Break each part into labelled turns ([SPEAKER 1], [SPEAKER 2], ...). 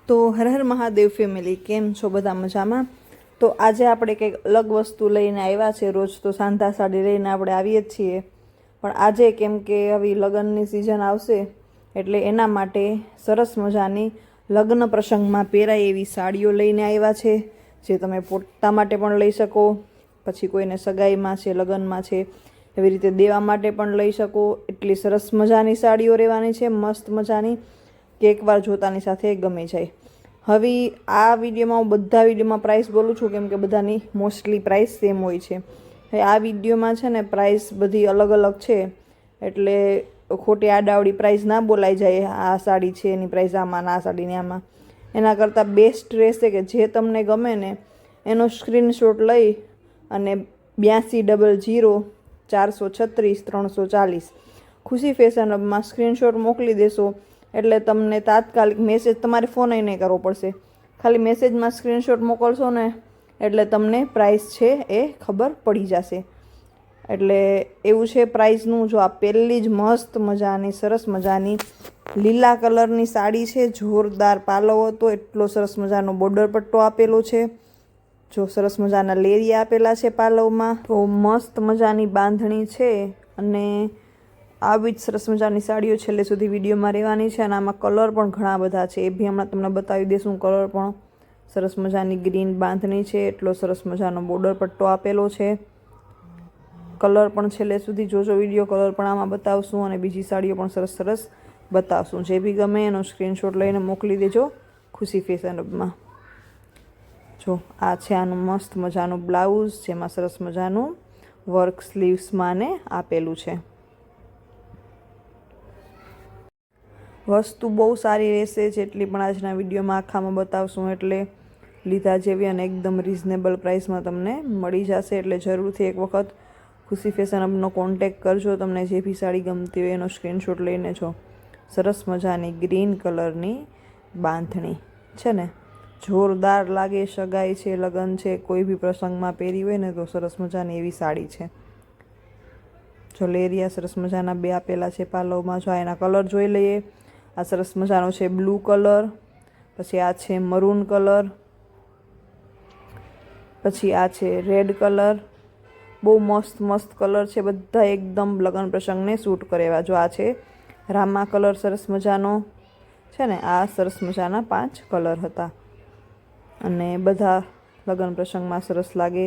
[SPEAKER 1] તો હર હર મહાદેવ ફેમિલી, કેમ છો બધા? મજામાં? તો આજે આપણે કંઈક અલગ વસ્તુ લઈને આવ્યા છે. રોજ તો સાંધા સાડી લઈને આપણે આવીએ જ છીએ, પણ આજે કેમ કે આવી લગ્નની સિઝન આવશે એટલે એના માટે સરસ મજાની લગ્ન પ્રસંગમાં પહેરાય એવી સાડીઓ લઈને આવ્યા છે, જે તમે પોતા માટે પણ લઈ શકો, પછી કોઈને સગાઈમાં છે, લગ્નમાં છે, એવી રીતે દેવા માટે પણ લઈ શકો. એટલી સરસ મજાની સાડીઓ રહેવાની છે, મસ્ત મજાની, કે એકવાર જોતાની સાથે ગમી જાય. હવે આ વિડીયોમાં હું બધા વિડીયોમાં પ્રાઇસ બોલું છું, કેમ કે બધાની મોસ્ટલી પ્રાઇસ સેમ હોય છે. હવે આ વિડીયોમાં છે ને પ્રાઇસ બધી અલગ અલગ છે, એટલે ખોટી આડાવડી પ્રાઇસ ના બોલાઈ જાય. આ સાડી છે એની પ્રાઇસ આમાં, આ સાડીની આમાં. એના કરતાં બેસ્ટ રહેશે કે જે તમને ગમે ને એનો સ્ક્રીનશોટ લઈ અને 8200 436 340 ખુશી ફેશન હબમાં સ્ક્રીનશોટ મોકલી દેશો એટલે તમને તાત્કાલિક મેસેજ, તમારે ફોન નહીં કરવો પડશે, ખાલી મેસેજમાં સ્ક્રીનશોટ મોકલશો ને એટલે તમને પ્રાઇસ છે એ ખબર પડી જશે. એટલે એવું છે પ્રાઇસનું. જો આ પહેલી જ મસ્ત મજાની સરસ મજાની લીલા કલરની સાડી છે, જોરદાર પાલવ હતો, એટલો સરસ મજાનો બોર્ડર પટ્ટો આપેલો છે, જો સરસ મજાના લેરિયા આપેલા છે પાલવમાં, તો મસ્ત મજાની બાંધણી છે. અને આવી જ સરસ મજાની સાડીઓ છેલ્લે સુધી વિડીયોમાં રહેવાની છે. અને આમાં કલર પણ ઘણા બધા છે, એ બી હમણાં તમને બતાવી દઈશું. કલર પણ સરસ મજાની ગ્રીન બાંધણી છે, એટલો સરસ મજાનો બોર્ડર પટ્ટો આપેલો છે. કલર પણ છેલ્લે સુધી જોજો વિડીયો, કલર પણ આમાં બતાવશું અને બીજી સાડીઓ પણ સરસ સરસ બતાવશું. જે બી ગમે એનો સ્ક્રીનશોટ લઈને મોકલી દેજો ખુશી ફેશન હબમાં. જો આ છે આનું મસ્ત મજાનું બ્લાઉઝ, જેમાં સરસ મજાનું વર્ક સ્લીવ્સમાં ને આપેલું છે. વસ્તુ બહુ સારી રહેશે, જેટલી પણ આજના વિડીયોમાં આખામાં બતાવશું એટલે લીધા જેવી અને એકદમ રિઝનેબલ પ્રાઇસમાં તમને મળી જશે. એટલે જરૂરથી એક વખત ખુશી ફેશન હબનો કોન્ટેક કરજો. તમને જે બી સાડી ગમતી હોય એનો સ્ક્રીનશોટ લઈને. જો સરસ મજાની ગ્રીન કલરની બાંધણી છે ને, જોરદાર લાગે. સગાઈ છે, લગ્ન છે, કોઈ બી પ્રસંગમાં પહેરી હોય ને તો સરસ મજાની એવી સાડી છે. જો લેરિયા સરસ મજાના બે આપેલા છે પાલવમાં. જો એના કલર જોઈ લઈએ. આ સરસ મજાનો છે બ્લુ કલર, પછી આ છે મરૂન કલર, પછી આ છે રેડ કલર. બહુ મસ્ત મસ્ત કલર છે, બધા એકદમ લગ્ન પ્રસંગને સૂટ કરે એવા. જો આ છે રામા કલર સરસ મજાનો છે ને, આ સરસ મજાના 5 કલર હતા અને બધા લગ્ન પ્રસંગમાં સરસ લાગે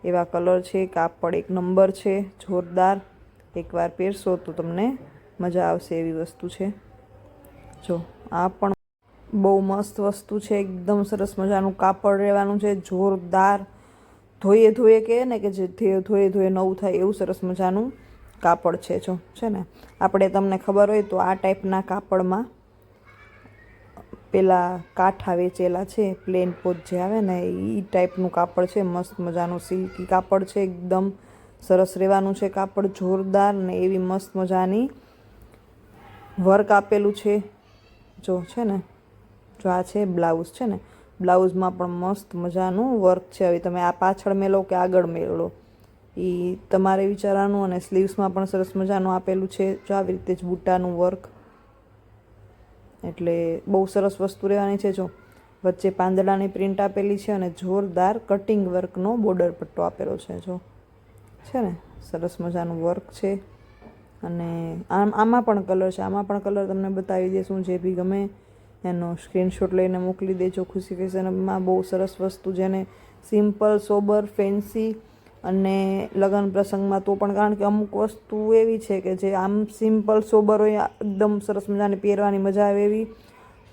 [SPEAKER 1] એવા કલર છે. કાપડ એક નંબર છે, જોરદાર. એકવાર પહેરશો તો તમને મજા આવશે એવી વસ્તુ છે. જો આ પણ બહુ મસ્ત વસ્તુ છે, એકદમ સરસ મજાનું કાપડ રહેવાનું છે, જોરદાર. ધોઈએ કહે ને કે જે ધોઈએ નવું થાય એવું સરસ મજાનું કાપડ છે. જો છે ને, આપણે તમને ખબર હોય તો આ ટાઈપના કાપડમાં પેલા કાંઠા વેચેલા છે, પ્લેન પોત જે આવે ને એ ટાઈપનું કાપડ છે. મસ્ત મજાનું સિલ્કી કાપડ છે, એકદમ સરસ રહેવાનું છે કાપડ, જોરદાર. ને એવી મસ્ત મજાની વર્ક આપેલું છે. જો છે ને, જો આ છે બ્લાઉઝ છે ને, બ્લાઉઝમાં પણ મસ્ત મજાનું વર્ક છે. હવે તમે આ પાછળ મેલો કે આગળ મેળો એ તમારે વિચારવાનું. અને સ્લીવ્સમાં પણ સરસ મજાનું આપેલું છે, જો આવી રીતે જ બૂટાનું વર્ક. એટલે બહુ સરસ વસ્તુ રહેવાની છે. જો વચ્ચે પાંદડાની પ્રિન્ટ આપેલી છે અને જોરદાર કટિંગ વર્કનો બોર્ડર પટ્ટો આપેલો છે. જો છે ને, સરસ મજાનું વર્ક છે. અને આમાં પણ કલર છે, આમાં પણ કલર તમને બતાવી દઈશું. જે બી ગમે એનો સ્ક્રીનશોટ લઈને મોકલી દેજો ખુશી ફેશનમાં. બહુ સરસ વસ્તુ, જેને સિમ્પલ, સોબર, ફેન્સી અને લગ્ન પ્રસંગમાં તો પણ, કારણ કે અમુક વસ્તુ એવી છે કે જે આમ સિમ્પલ સોબર હોય, એકદમ સરસ મજાની પહેરવાની મજા આવે એવી,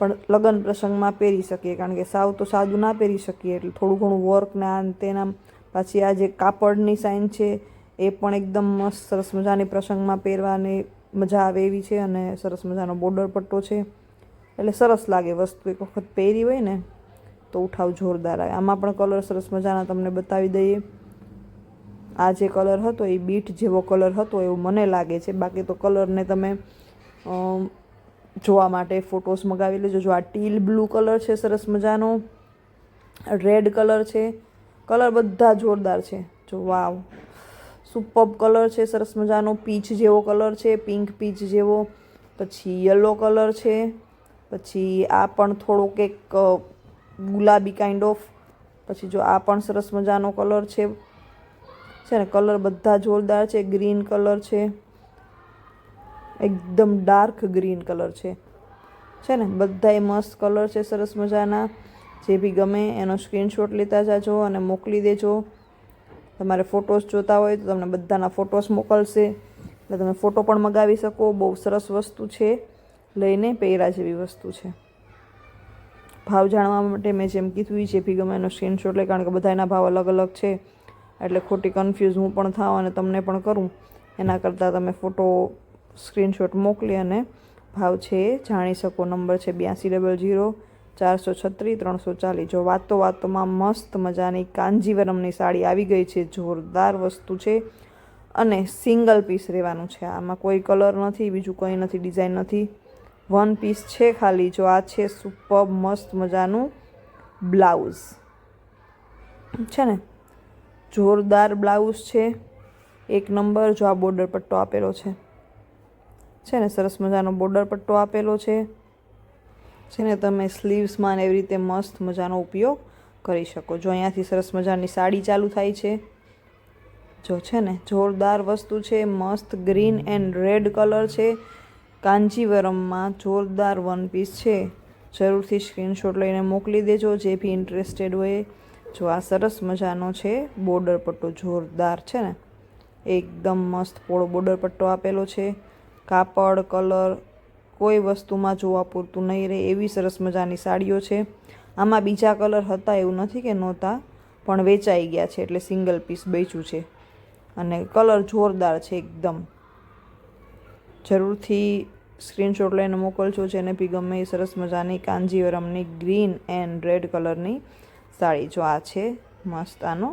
[SPEAKER 1] પણ લગ્ન પ્રસંગમાં પહેરી શકીએ, કારણ કે સાવ તો સાદું ના પહેરી શકીએ. એટલે થોડું ઘણું વર્ક ને આ તેના. પાછી આ જે કાપડની સાઇન છે એ પણ એકદમ મસ્ત સરસ મજાની પ્રસંગમાં પહેરવાની મજા આવે એવી છે. અને સરસ મજાનો બોર્ડર પટ્ટો છે, એટલે સરસ લાગે વસ્તુ. એક વખત પહેરી હોય ને તો ઉઠાવ જોરદાર આવે. આમાં પણ કલર સરસ મજાના તમને બતાવી દઈએ. આ જે કલર હતો એ બીટ જેવો કલર હતો એવું મને લાગે છે, બાકી તો કલરને તમે જોવા માટે ફોટોસ મગાવી લેજો. જો આ ટીલ બ્લુ કલર છે સરસ મજાનો, રેડ કલર છે, કલર બધા જોરદાર છે. જો વાવ, સુપર્બ કલર છે સરસ મજાનો. પીચ જેવો કલર છે, પિંક પીચ જેવો. પછી યલો કલર છે, પછી આ પણ થોડોક એક ગુલાબી કાઇન્ડ ઓફ. પછી જો આ પણ સરસ મજાનો કલર છે ને, કલર બધા જોરદાર છે. ગ્રીન કલર છે, એકદમ ડાર્ક ગ્રીન કલર છે ને, બધાય મસ્ત કલર છે સરસ મજાના. જે બી ગમે એનો સ્ક્રીનશોટ લેતા જાજો અને મોકલી દેજો. તમારે ફોટોસ જોતા હોય તો તમને બધાના ફોટોસ મોકલશે, એટલે તમે ફોટો પણ મંગાવી શકો. બહુ સરસ વસ્તુ છે, લઈને પહેરા જેવી વસ્તુ છે. ભાવ જાણવા માટે મેં જેમ કીધું જે બી ગમે એનો સ્ક્રીનશોટ લે, કારણ કે બધા એના ભાવ અલગ અલગ છે, એટલે ખોટી કન્ફ્યુઝ હું પણ થાવ અને તમને પણ કરું. એના કરતાં તમે ફોટો સ્ક્રીનશોટ મોકલી અને ભાવ છે એ જાણી શકો. નંબર છે 8200 436 340. જો વાતોમાં મસ્ત મજાની કાંજીવરમની સાડી આવી ગઈ છે. જોરદાર વસ્તુ છે અને સિંગલ પીસ રહેવાનું છે. આમાં કોઈ કલર નથી, બીજું કંઈ નથી, ડિઝાઇન નથી, વન પીસ છે ખાલી. જો આ છે સુપર મસ્ત મજાનું બ્લાઉઝ છે ને, જોરદાર બ્લાઉઝ છે, એક નંબર. જો આ બોર્ડર પટ્ટો આપેલો છે ને, સરસ મજાનો બોર્ડર પટ્ટો આપેલો છે ને, તમે સ્લીવ્સમાં એવી રીતે મસ્ત મજાનો ઉપયોગ કરી શકો. જો અહીંયાથી સરસ મજાની સાડી ચાલુ થાય છે. જો છે ને, જોરદાર વસ્તુ છે, મસ્ત ગ્રીન એન્ડ રેડ કલર છે, કાંજીવરમમાં જોરદાર વન પીસ છે. જરૂરથી સ્ક્રીનશોટ લઈને મોકલી દેજો જે બી ઇન્ટરેસ્ટેડ હોય. જો આ સરસ મજાનો છે બોર્ડર પટ્ટો, જોરદાર છે ને, એકદમ મસ્ત પોળો બોર્ડર પટ્ટો આપેલો છે. કાપડ કલર કોઈ વસ્તુમાં જોવા પૂરતું નહીં રહે એવી સરસ મજાની સાડીઓ છે. આમાં બીજા કલર હતા એવું નથી કે નહોતા, પણ વેચાઈ ગયા છે, એટલે સિંગલ પીસ બચ્યું છે. અને કલર જોરદાર છે એકદમ. જરૂરથી સ્ક્રીનશોટ લઈને મોકલજો જેને બી ગમે એ સરસ મજાની કાંજીવરમની ગ્રીન એન્ડ રેડ કલરની સાડી. જો આ છે મસ્ત આનો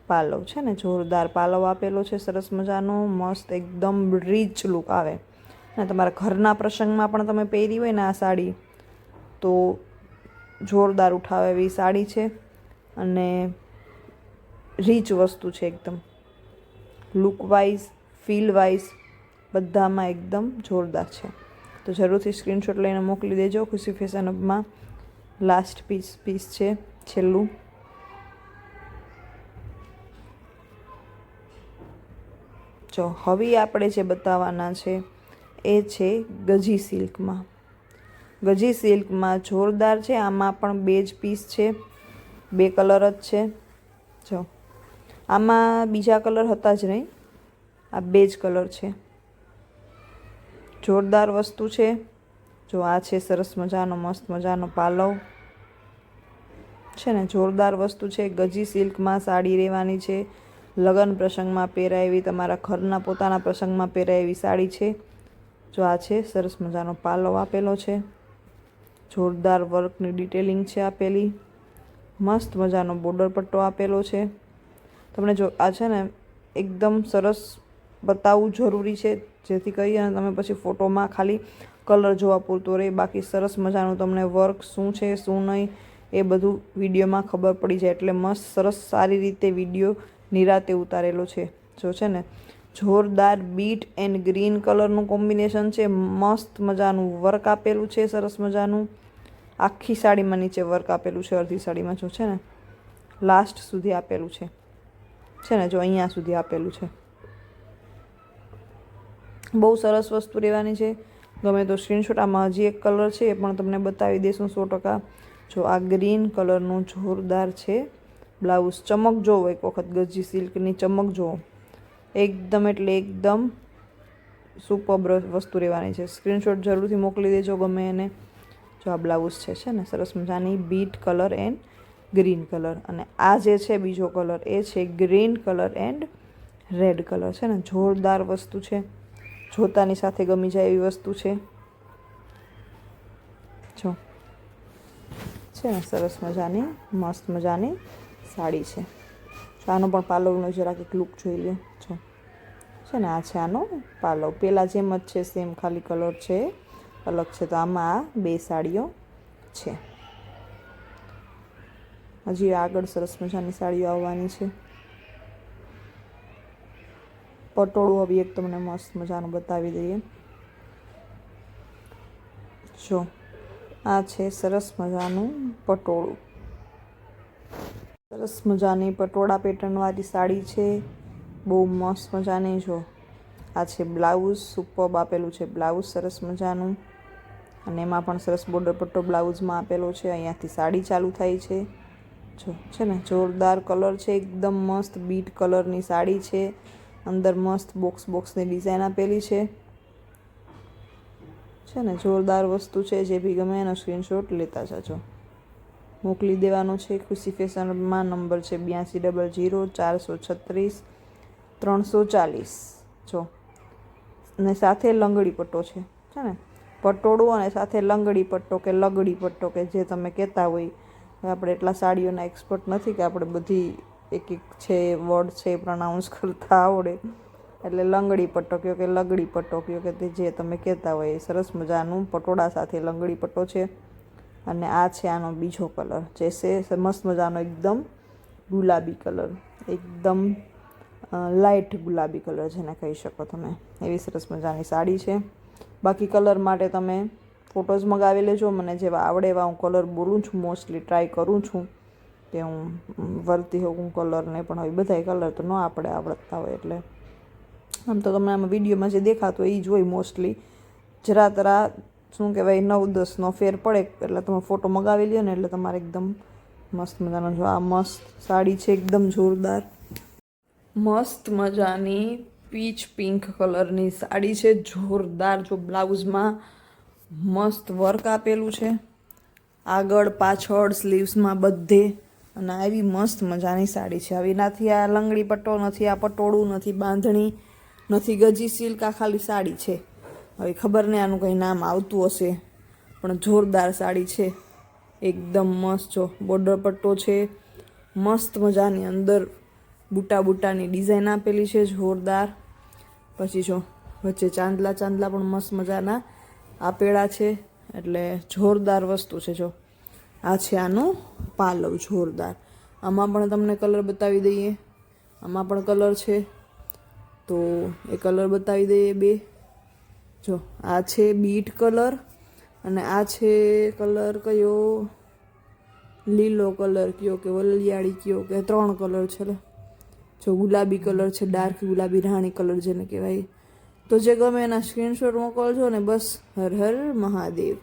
[SPEAKER 1] પાલવ છે ને, જોરદાર પાલવ આપેલો છે સરસ મજાનો, મસ્ત એકદમ રીચ લુક આવે. અને તમારા ઘરના પ્રસંગમાં પણ તમે પહેરી હોય ને આ સાડી તો જોરદાર ઉઠાવે એવી સાડી છે. અને રીચ વસ્તુ છે એકદમ, લુક વાઇઝ ફીલ વાઇઝ બધામાં એકદમ જોરદાર છે. તો જરૂરથી સ્ક્રીનશોટ લઈને મોકલી દેજો. ખુશી ફેશન હબમાં લાસ્ટ પીસ છે, છેલ્લું. જો હવે આપણે જે બતાવવાના છે એ છે ગજી સિલ્કમાં. ગજી સિલ્કમાં જોરદાર છે. આમાં પણ બે જ પીસ છે, બે કલર જ છે. જો આમાં બીજા કલર હતા જ નહીં, આ બે જ કલર છે. જોરદાર વસ્તુ છે. જો આ છે સરસ મજાનો મસ્ત મજાનો પાલવ છે ને, જોરદાર વસ્તુ છે. ગજી સિલ્કમાં સાડી રહેવાની છે. લગ્ન પ્રસંગમાં પહેરાય એવી, તમારા ઘરના પોતાના પ્રસંગમાં પહેરાય એવી સાડી છે. જો આ છે સરસ મજાનો પાલવ આપેલો છે, જોરદાર વર્કની ડિટેલિંગ છે આપેલી, મસ્ત મજાનો બોર્ડર પટ્ટો આપેલો છે. તમને જો આ છે ને એકદમ સરસ બતાવવું જરૂરી છે, જેથી કરી અને તમે પછી ફોટોમાં ખાલી કલર જોવા પૂરતો રહે. બાકી સરસ મજાનું તમને વર્ક શું છે શું નહીં એ બધું વિડીયોમાં ખબર પડી જાય. એટલે મસ્ત સરસ સારી રીતે વિડીયો નિરાતે ઉતારેલો છે. જો છે ને, જોરદાર બીટ એન્ડ ગ્રીન કલરનું કોમ્બિનેશન છે. મસ્ત મજાનું વર્ક આપેલું છે સરસ મજાનું. આખી સાડીમાં નીચે વર્ક આપેલું છે, અડધી સાડીમાં જો છે ને લાસ્ટ સુધી આપેલું છે ને, જો અહીંયા સુધી આપેલું છે. બહુ સરસ વસ્તુ રહેવાની છે. ગમે તો સ્ક્રીનશોટ. આમાં હજી એક કલર છે એ પણ તમને બતાવી દઈશું 100%. જો આ ગ્રીન કલરનું જોરદાર છે બ્લાઉઝ. ચમક જોવો એક વખત, ગજી સિલ્કની ચમક જોવો, એકદમ એટલે એકદમ સુપર વસ્તુ રહેવાની છે. સ્ક્રીનશોટ જરૂરથી મોકલી દેજો ગમે એને. જો આ બ્લાઉઝ છે ને સરસ મજાની bit colour and green colour. અને આ જે છે બીજો કલર એ છે green colour and red colour છે ને, જોરદાર વસ્તુ છે. જોતાની સાથે ગમી જાય એવી વસ્તુ છે. જો છે ને સરસ મજાની મસ્ત મજાની સાડી છે. આનો પણ પાલવનો જરાક એક લુક જોઈ લો. જો છે ને, આ છે આનો પાલવ. પહેલાં જેમ જ છે સેમ, ખાલી કલર છે અલગ છે. તો આમાં આ બે સાડીઓ છે. હજી આગળ સરસ મજાની સાડીઓ આવવાની છે. પટોળું હવે એક તમને મસ્ત મજાનું બતાવી દઈએ. જો આ છે સરસ મજાનું પટોળું, સરસ મજાની પટોળા પેટર્નવાળી સાડી છે, બહુ મસ્ત મજાની. જો આ છે બ્લાઉઝ, સુપર્બ આપેલું છે બ્લાઉઝ સરસ મજાનું, અને એમાં પણ સરસ બોર્ડર પટ્ટો બ્લાઉઝમાં આપેલો છે. અહીંયાથી સાડી ચાલુ થાય છે. જો છે ને જોરદાર કલર છે, એકદમ મસ્ત બીટ કલરની સાડી છે. અંદર મસ્ત બોક્સની ડિઝાઇન આપેલી છે ને જોરદાર વસ્તુ છે. જે બી ગમે એનો સ્ક્રીનશોટ લેતા જજો, મોકલી દેવાનો છે. ખુશી ફેશનમાં નંબર છે 8200 436 340. જો અને સાથે લંગડી પટ્ટો છે ને, પટોળું અને સાથે લંગડી પટ્ટો કે લગડી પટ્ટો કે જે તમે કહેતા હોય. આપણે એટલા સાડીઓના એક્સપર્ટ નથી કે આપણે બધી એક છે વર્ડ છે પ્રોનાઉન્સ કરતા આવડે, એટલે લંગડી પટ્ટો કયો કે લગડી પટ્ટો કયો કે તે જે તમે કહેતા હોય. સરસ મજાનું પટોળા સાથે લંગડી પટ્ટો છે. અને આ છે આનો બીજો કલર, જે છે મસ્ત મજાનો એકદમ ગુલાબી કલર, એકદમ લાઇટ ગુલાબી કલર જેને કહી શકો તમે. એવી સરસ મજાની સાડી છે. બાકી કલર માટે તમે ફોટોઝ મંગાવી લેજો. મને જેવા આવડે એવા હું કલર બોલું છું, મોસ્ટલી ટ્રાય કરું છું કે હું વરતી હોઉં કલરને, પણ હવે બધાય કલર તો ન આવડતા હોય. એટલે આમ તો તમને આમાં વિડીયોમાં જે દેખાતું એ જ હોય મોસ્ટલી. જરા તરા શું કહેવાય 9-10નો ફેર પડે, એટલે તમે ફોટો મંગાવી લ્યો ને એટલે તમારે એકદમ મસ્ત મજાનો. જો આ મસ્ત સાડી છે, એકદમ જોરદાર મસ્ત મજાની પીચ પિંક કલરની સાડી છે, જોરદાર. જો બ્લાઉઝમાં મસ્ત વર્ક આપેલું છે, આગળ પાછળ સ્લીવ્સમાં બધે. અને આવી મસ્ત મજાની સાડી છે. આવી નથી આ લંગડી પટ્ટો, નથી આ પટોળું, નથી બાંધણી, નથી ગજી સિલ્ક, આ ખાલી સાડી છે. હવે ખબર નહીં આનું કંઈ નામ આવતું હશે, પણ જોરદાર સાડી છે, એકદમ મસ્ત. જો બોર્ડર પટ્ટો છે મસ્ત મજાની, અંદર બુટાની ડિઝાઇન આપેલી છે જોરદાર. પછી જો વચ્ચે ચાંદલા પણ મસ્ત મજાના આપેલા છે, એટલે જોરદાર વસ્તુ છે. જો આ છે આનું પાલવ, જોરદાર. આમાં પણ તમને કલર બતાવી દઈએ, આમાં પણ કલર છે તો એ કલર બતાવી દઈએ બે. જો આ છે બીટ કલર, અને આ છે કલર કયો, લીલો કલર કયો કે વલિયાળી કયો કે 3 કલર છે. જો ગુલાબી કલર છે, ડાર્ક ગુલાબી રાણી કલર જેને કહેવાય. તો જે ગમે એના સ્ક્રીનશોટ મોકલજો ને બસ. હર હર મહાદેવ.